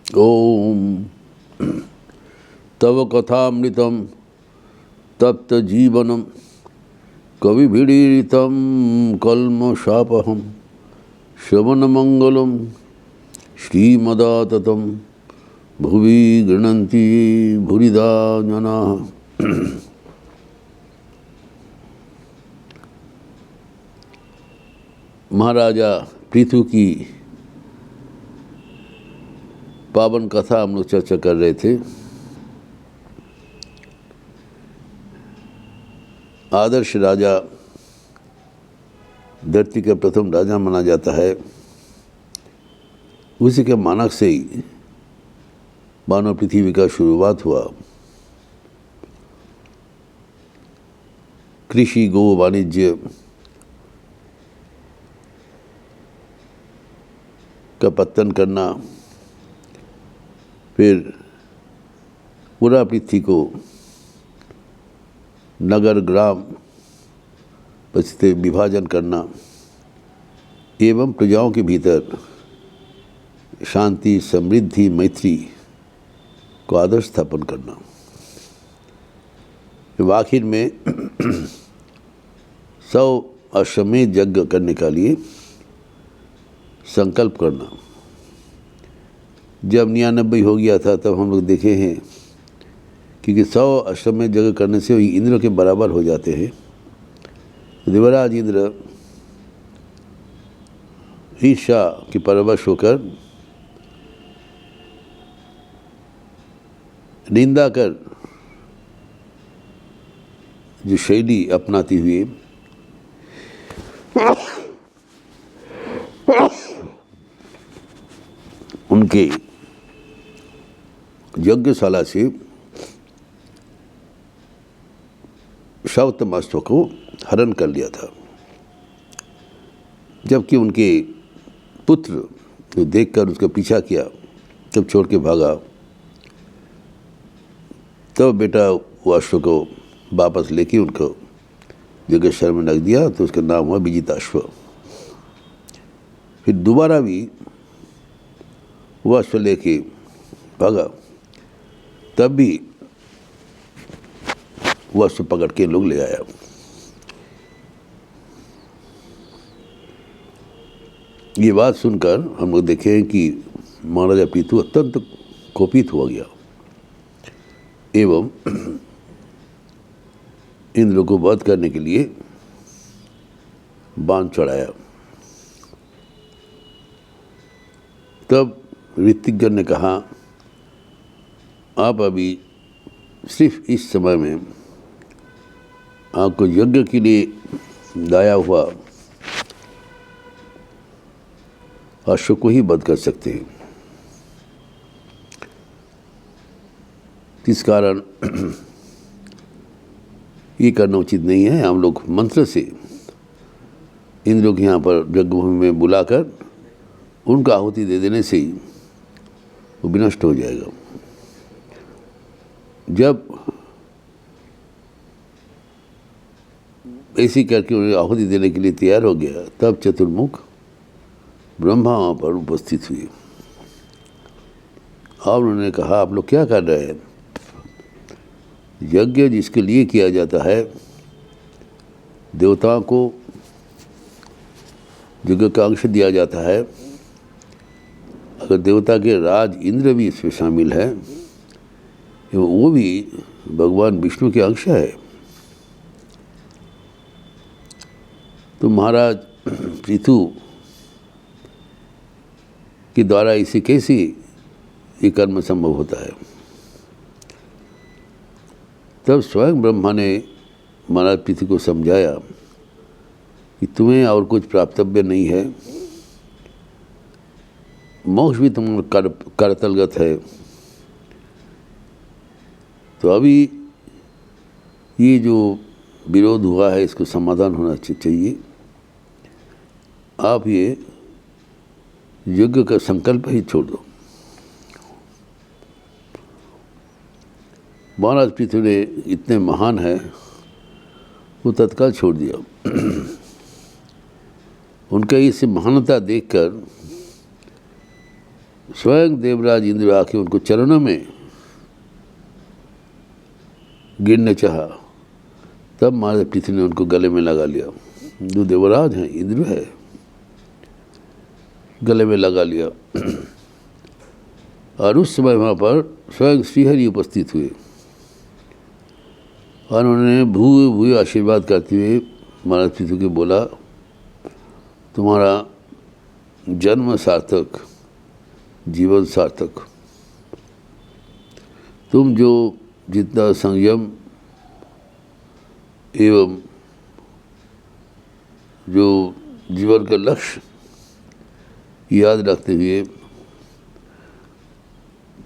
ओम तव कथामृतम तप्त जीवनम कविभिरीडितं कल्मषापहं श्रवणमंगलम श्रीमदाततं भुवि गृह्णन्ति भूरिदा जनाः। महाराजा पृथु की पावन कथा हम लोग चर्चा कर रहे थे। आदर्श राजा धरती का प्रथम राजा माना जाता है। उसी के मानक से ही मानव पृथ्वी का शुरुआत हुआ। कृषि, गो वाणिज्य का पतन करना, फिर पूरा पृथ्वी को नगर ग्राम बस्ती विभाजन करना एवं प्रजाओं के भीतर शांति, समृद्धि, मैत्री को आदर्श स्थापन करना। आखिर में 100 अश्वमेध यज्ञ करने के लिए संकल्प करना। जब 99 हो गया था तब हम लोग देखे हैं, क्योंकि 100 अश्वमेध यज्ञ करने से वही इंद्र के बराबर हो जाते हैं। देवराज इंद्र ईर्ष्या की परवश होकर निंदा कर जो शैली अपनाती हुए उनके यज्ञशाला से शवतमस्तक को हरण कर लिया था। जबकि उनके पुत्र जो देखकर उसका पीछा किया, तब छोड़ के भागा, तब बेटा वो अश्व को वापस लेके उनको यज्ञशाला में रख दिया, तो उसका नाम हुआ विजिताश्व। फिर दोबारा भी वो अश्व लेके भागा, तब भी वो अश्व पकड़ के लोग ले आया। ये बात सुनकर हम लोग देखे कि महाराजा पृथु अत्यंत कोपित हो गया एवं इंद्र को वध करने के लिए बाण चढ़ाया। तब ऋतिज्ञ ने कहा, आप अभी सिर्फ इस समय में आपको यज्ञ के लिए लाया हुआ अश्व को ही वध कर सकते हैं। इस कारण ये करना उचित नहीं है। हम लोग मंत्र से इंद्र को यहाँ पर यज्ञभूमि में बुलाकर उनका आहुति दे देने से ही वो विनष्ट हो जाएगा। जब ऐसी करके उन्हें आहुति देने के लिए तैयार हो गया, तब चतुर्मुख ब्रह्मा वहाँ पर उपस्थित हुए और उन्होंने कहा, आप लोग क्या कर रहे हैं? यज्ञ जिसके लिए किया जाता है, देवताओं को यज्ञ का अंश दिया जाता है। अगर देवता के राज इंद्र भी इसमें शामिल है, वो भी भगवान विष्णु के अंश है। तो महाराज पृथु के द्वारा इसे कैसे ये कर्म संभव होता है? तब स्वयं ब्रह्मा ने महाराज पृथु को समझाया कि तुम्हें और कुछ प्राप्तव्य नहीं है, मोक्ष भी तुम करतलगत है। तो अभी ये जो विरोध हुआ है, इसको समाधान होना चाहिए। आप ये यज्ञ का संकल्प ही छोड़ दो। महाराज पृथु ने इतने महान है, वो तत्काल छोड़ दिया। उनका इस महानता देखकर स्वयं देवराज इंद्र आके उनको चरणों में गिरने चाहा, तब महाराज पृथ्वी ने उनको गले में लगा लिया। जो देवराज हैं, इंद्र है, गले में लगा लिया। और उस समय वहाँ पर स्वयं श्रीहरि उपस्थित हुए और उन्होंने भूए भूए आशीर्वाद करते हुए महाराज पृथ्वी को बोला, तुम्हारा जन्म सार्थक, जीवन सार्थक। तुम जो जितना संयम एवं जो जीवन का लक्ष्य याद रखते हुए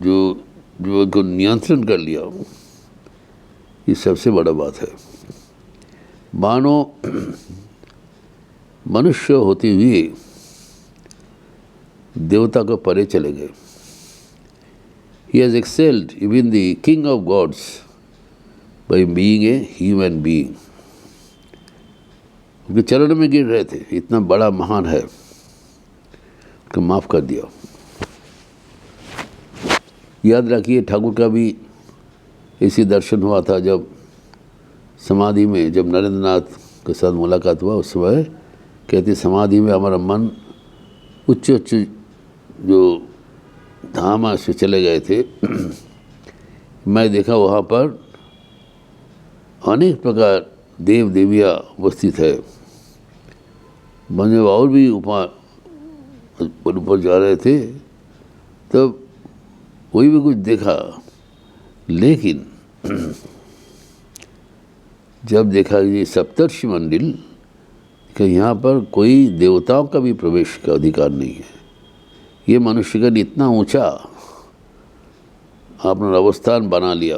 जो जीवन को नियंत्रण कर लिया, ये सबसे बड़ा बात है। मानो मनुष्य होते हुए देवता को परे चले गए। He has excelled even the king of gods by being a human being. उनके चरण में गिर रहे थे, इतना बड़ा महान है, उसको माफ़ कर दिया। याद रखिए, ठाकुर का भी इसी दर्शन हुआ था जब समाधि में, जब नरेंद्र नाथ के साथ मुलाकात हुआ, उस समय कहते समाधि में हमारा मन उच्च उच्च जो धाम से चले गए थे। मैं देखा वहाँ पर अनेक प्रकार देव देवियाँ उपस्थित है। बने और भी ऊपर जा रहे थे, तब कोई भी कुछ देखा, लेकिन जब देखा ये सप्तर्षि मंडल कि यहाँ पर कोई देवताओं का भी प्रवेश का अधिकार नहीं है। ये मनुष्यगण इतना ऊंचा अपना अवस्थान बना लिया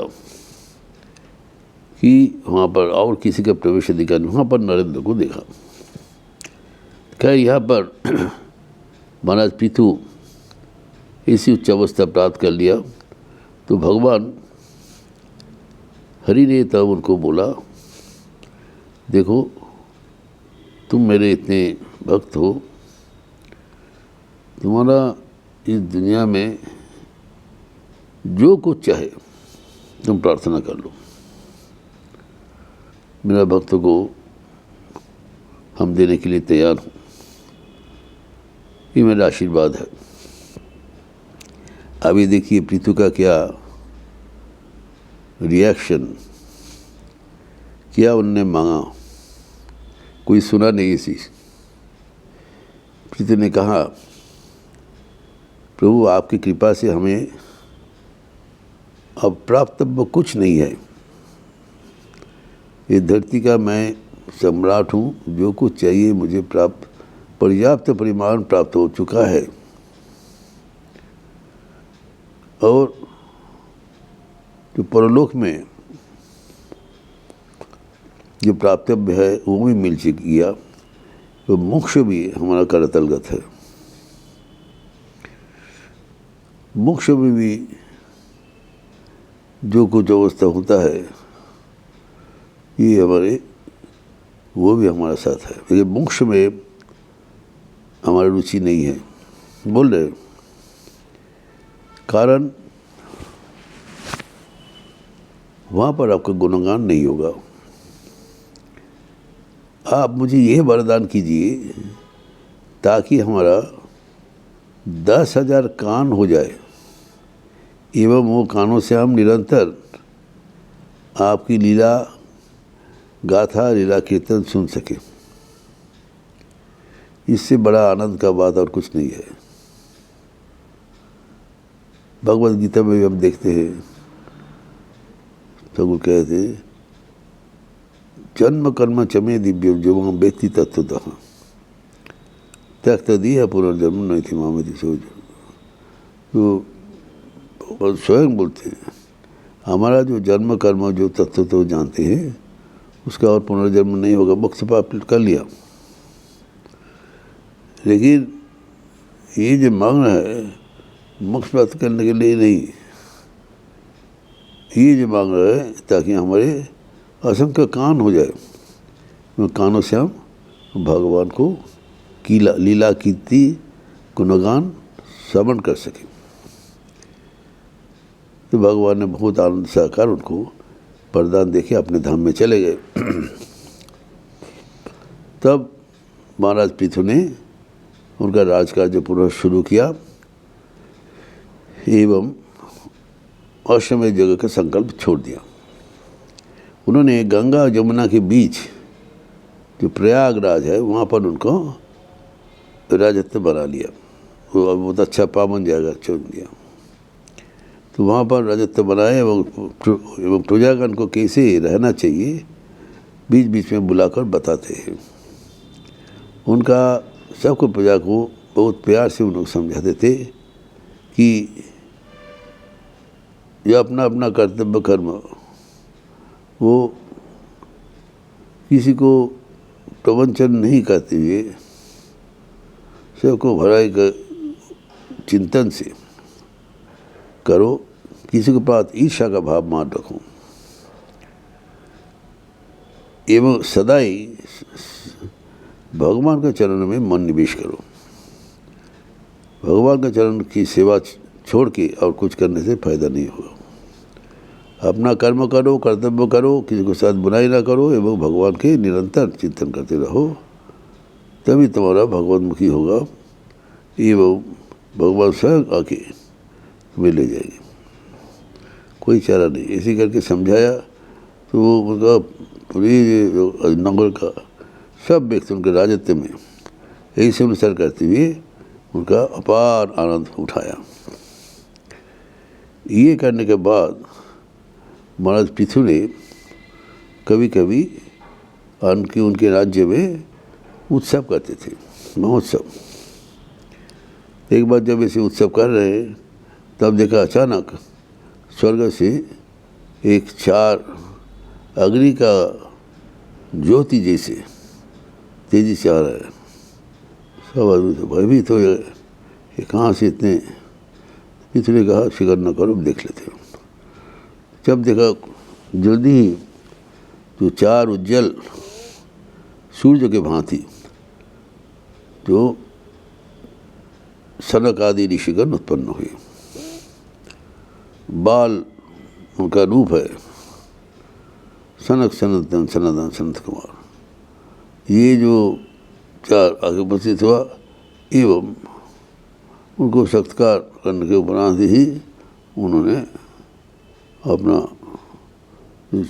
कि वहाँ पर और किसी का प्रवेश अधिकार नहीं। वहाँ पर नरेंद्र को देखा। खैर, यहाँ पर महाराज पृथु इसी उच्च अवस्था प्राप्त कर लिया, तो भगवान हरि ने तब उनको बोला, देखो तुम मेरे इतने भक्त हो, तुम्हारा इस दुनिया में जो कुछ चाहे तुम प्रार्थना कर लो, मेरा भक्त को हम देने के लिए तैयार हूँ। ये मेरा आशीर्वाद है। अभी देखिए पृथु का क्या रिएक्शन, क्या उनने मांगा, कोई सुना नहीं इसी। पृथु ने कहा, प्रभु आपकी कृपा से हमें अब प्राप्तव्य कुछ नहीं है। ये धरती का मैं सम्राट हूँ, जो कुछ चाहिए मुझे प्राप्त पर्याप्त परिमाण प्राप्त हो चुका है, और जो परलोक में जो प्राप्तव्य है वो भी मिल गया, तो मोक्ष भी हमारा करतलगत है। मोक्ष में भी जो कुछ अवस्था होता है ये हमारे, वो भी हमारा साथ है, लेकिन मोक्ष में हमारी रुचि नहीं है। बोल रहे कारण वहाँ पर आपका गुणगान नहीं होगा। आप मुझे यह वरदान कीजिए ताकि हमारा 10,000 कान हो जाए, एवं वो कानों से हम निरंतर आपकी लीला गाथा, लीला कीर्तन सुन सके। इससे बड़ा आनंद का बात और कुछ नहीं है। भगवद गीता में भी हम देखते हैं, ठाकुर कहते हैं, जन्म कर्म चमे दिव्य जो वहाँ व्यक्ति तत्वतः त्यक्त दिया पुनर्जन्म नहीं थी मामे थी सोच। तो स्वयं बोलते हैं, हमारा जो जन्म कर्म जो तत्व तो जानते हैं उसका और पुनर्जन्म नहीं होगा, मोक्ष प्राप्त कर लिया। लेकिन ये जो मांग है मोक्ष प्राप्त करने के लिए नहीं, ये जो मांग रहा है ताकि हमारे असंख्य कान हो जाए, कानों से हम भगवान को लीला कीर्ति गुणगान श्रवण कर सके। तो भगवान ने बहुत आनंद से आकर उनको वरदान देके अपने धाम में चले गए। तब महाराज पृथु ने उनका राजकार्य पुनः शुरू किया एवं अश्वमेध यज्ञ का संकल्प छोड़ दिया। उन्होंने गंगा और यमुना के बीच जो प्रयागराज है वहाँ पर उनको राजत्व बना लिया। वो बहुत अच्छा पावन जगह चुन दिया। तो वहाँ पर राजत्व बनाए एवं प्रजागण को कैसे रहना चाहिए बीच बीच में बुलाकर बताते हैं। उनका सबको प्रजा को बहुत प्यार से उन लोग समझाते थे कि यह अपना अपना कर्तव्य कर्म वो किसी को प्रवंचन नहीं करते हुए सबको भलाई का चिंतन से करो, किसी के पास ईर्ष्या का भाव मान रखो एवं सदा ही भगवान के चरण में मन निवेश करो। भगवान के चरण की सेवा छोड़ के और कुछ करने से फायदा नहीं होगा। अपना कर्म करो, कर्तव्य करो, किसी के साथ बुराई ना करो एवं भगवान के निरंतर चिंतन करते रहो, तभी तुम्हारा भगवानमुखी होगा एवं भगवान स्वयं आके तुम्हें ले जाएंगे। कोई चारा नहीं। ऐसे करके समझाया तो वो उनका पूरी नगर का सब व्यक्ति उनके राजत्व में ऐसे अनुसार करते हुए उनका अपार आनंद उठाया। ये करने के बाद महाराज पृथु ने कभी कभी उनके राज्य में उत्सव करते थे, महोत्सव। एक बार जब ऐसे उत्सव कर रहे हैं तब देखा अचानक स्वर्ग से एक 4 अग्नि का ज्योति जैसे तेजी से आ रहा है। सब आदमी तो भयभीत हो गए, ये कहाँ से इतने। इसने कहा फिक्र न करो, देख लेते हो। जब देखा जल्दी ही जो 4 उज्जवल सूर्य के भांति जो सनक आदि ऋषिगण उत्पन्न हुए। बाल उनका रूप है सनक सनंदन सनातन सनत कुमार। ये जो 4 आगे उपस्थित हुआ एवं उनको सत्कार करने के उपरांत ही उन्होंने अपना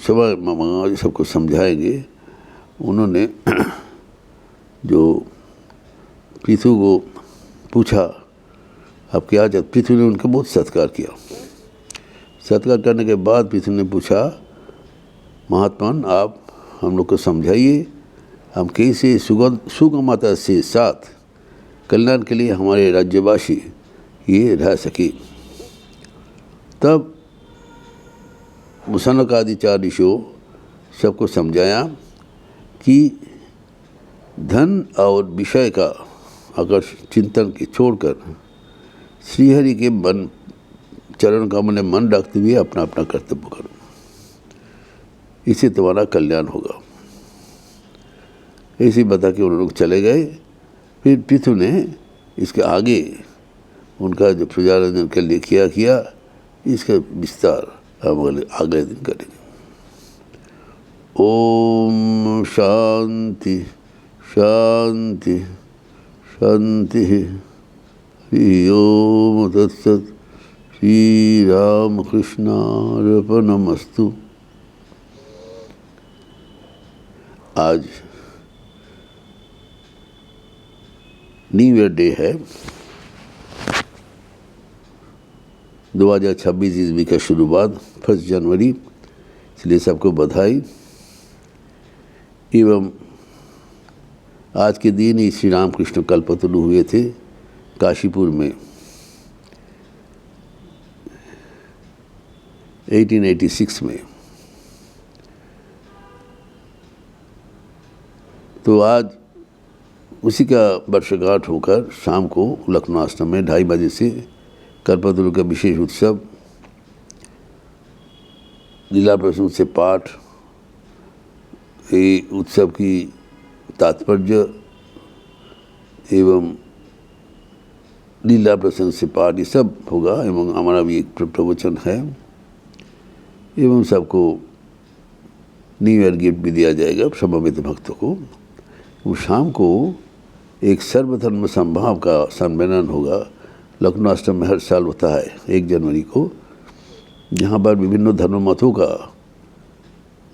सभा मंगा सबको समझाएंगे। उन्होंने जो पृथु को पूछा अब क्या चाहते। पृथु ने उनका बहुत सत्कार किया। सत्कार करने के बाद पृथु ने पूछा महात्मन आप हम लोग को समझाइए हम कैसे सुगमता से साथ कल्याण के लिए हमारे राज्यवासी ये रह सके। तब सनक आदि 4 ऋषियों सबको समझाया कि धन और विषय का अगर चिंतन के छोड़कर श्रीहरि के मन चरण का मन रखते हुए अपना अपना कर्तव्य करो, इससे तुम्हारा कल्याण होगा। ऐसे बता के उन लोग चले गए। फिर पृथु ने इसके आगे उनका जो प्रजारंजन के लिए किया इसका विस्तार हम अगले दिन करेंगे। ओम शांति शांति शांति। हरि ओम तत्सत्। श्री रामकृष्णार्पणमस्तु। आज न्यू ईयर डे है, 2026 ईस्वी का शुरुआत 1 जनवरी, इसलिए सबको बधाई। एवं आज के दिन ही श्री रामकृष्ण कल्पतरु हुए थे काशीपुर में 1886 में। तो आज उसी का वर्षगांठ होकर शाम को लखनऊ आश्रम में 2:30 बजे से कल्पतरु का विशेष उत्सव, लीला प्रसून से पाठ, ये उत्सव की तात्पर्य एवं लीला प्रसंग से पाठ ये सब होगा एवं हमारा भी एक प्रवचन है एवं सबको न्यू ईयर गिफ्ट भी दिया जाएगा समवेत भक्तों को। वो शाम को एक सर्वधर्म संभाव का सम्मेलन होगा, लखनऊ आश्रम में हर साल होता है 1 जनवरी को, जहाँ पर विभिन्न धर्म मतों का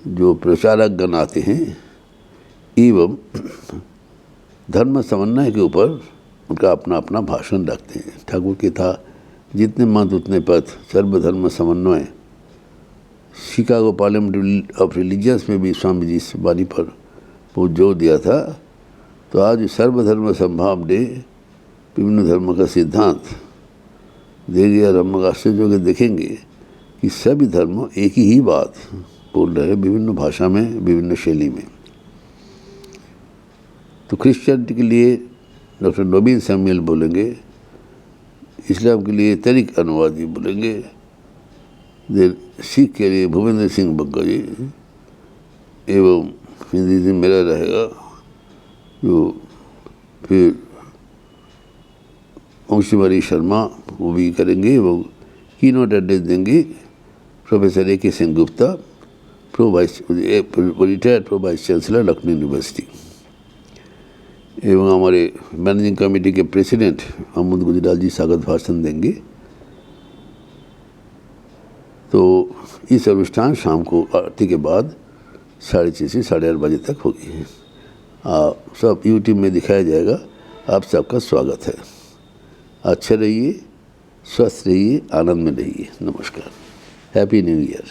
जो प्रचारक गण आते हैं एवं धर्म समन्वय के ऊपर उनका अपना अपना भाषण रखते हैं। ठाकुर के था जितने मत उतने पथ, सर्वधर्म समन्वय। शिकागो पार्लियामेंट ऑफ रिलीजियंस में भी स्वामी जी इस वाणी पर बहुत जोर दिया था। तो आज सर्वधर्म संभाव डे विभिन्न धर्म का सिद्धांत देंगे और हम आश्चर्य होकर देखेंगे कि सभी धर्म एक ही बात बोल रहे हैं, विभिन्न भाषा में, विभिन्न शैली में। तो क्रिश्चियनिटी के लिए डॉक्टर नवीन सैमुअल बोलेंगे, इस्लाम के लिए तरीक अनुवाद जी बोलेंगे, सिख के लिए भूपेंद्र सिंह बग्गा जी, एवं हिंदी मेरा रहेगा जो फिर अंशुमरी शर्मा वो भी करेंगे एवं कीनोट एड्रेस देंगे प्रोफेसर ए के Singh Gupta, retired pro vice chancellor Lucknow university. एवं हमारे मैनेजिंग कमेटी के प्रेसिडेंट महमूद गुजराल जी स्वागत भाषण देंगे। तो इस अनुष्ठान शाम को आरती के बाद 6:30 से 8:30 बजे तक होगी। सब यूट्यूब में दिखाया जाएगा। आप सबका स्वागत है। अच्छे रहिए, स्वस्थ रहिए, आनंद में रहिए। नमस्कार, हैप्पी न्यू ईयर।